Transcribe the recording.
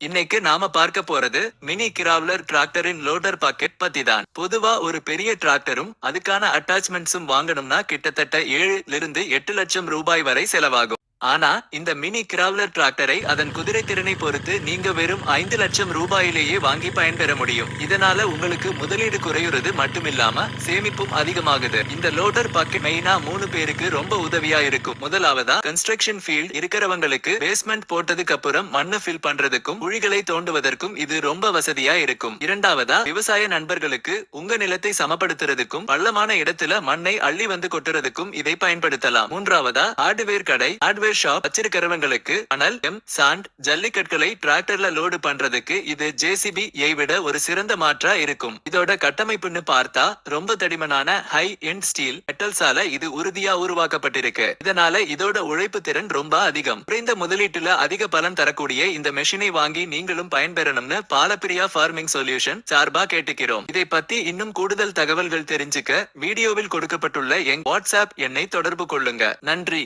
இன்னைக்கு நாம பார்க்க போறது மினி கிராவலர் டிராக்டரின் லோடர் பாக்கெட் பத்தி தான். பொதுவா ஒரு பெரிய டிராக்டரும் அதுக்கான அட்டாச்மெண்ட்ஸும் வாங்கணும்னா கிட்டத்தட்ட 7 லிருந்து 8 லட்சம் ரூபாய் வரை செலவாகும். ஆனா இந்த மினி கிராவலர் டிராக்டரை அதன் குதிரை திறனை பொறுத்து நீங்க வெறும் 5 லட்சம் ரூபாயிலேயே வாங்கி பயன்பெற முடியும். இதனால உங்களுக்கு முதலீடு குறையுறது மட்டுமில்லாம சேமிப்பும் அதிகமாகுது. இந்த லோடர் பாக்கெட் மெயினா 3 பேருக்கு ரொம்ப உதவியா இருக்கும். முதலாவதா கன்ஸ்ட்ரக்ஷன் ஃபீல்ட் இருக்கிறவங்களுக்கு பேஸ்மெண்ட் போட்டதுக்கு அப்புறம் மண்ணு ஃபில் பண்றதுக்கும் குழிகளை தோண்டுவதற்கும் இது ரொம்ப வசதியா இருக்கும். இரண்டாவதா விவசாய நண்பர்களுக்கு உங்க நிலத்தை சமப்படுத்துறதுக்கும் பள்ளமான இடத்துல மண்ணை அள்ளி வந்து கொட்டுறதுக்கும் இதை பயன்படுத்தலாம். மூன்றாவதா ஹார்ட்வேர் கடை ஷாப் வச்சிருக்கிறவங்களுக்கு அனல் சாண்ட் ஜல்லிக்கற்களை டிராக்டர்ல லோடு பண்றதுக்கு இது ஜேசிபி விட ஒரு சிறந்த மாற்றா இருக்கும். இதோட கட்டமைப்புன்னு பார்த்தா ரொம்ப தடிமனான ஹை எண்ட் ஸ்டீல் மெட்டல்ஸால இது உறுதியா உருவாக்கப்பட்டிருக்கு. இதனால இதோட உழைப்பு திறன் ரொம்ப அதிகம். குறைந்த முதலீட்டுல அதிக பலன் தரக்கூடிய இந்த மெஷினை வாங்கி நீங்களும் பயன்பெறணும்னு பாலப்பிரியா ஃபார்மிங் சொல்யூஷன் சார்பா கேட்டுக்கிறோம். இதை பத்தி இன்னும் கூடுதல் தகவல்கள் தெரிஞ்சுக்க வீடியோவில் கொடுக்கப்பட்டுள்ள எங் வாட்ஸ்அப் எண்ணை தொடர்பு கொள்ளுங்க. நன்றி.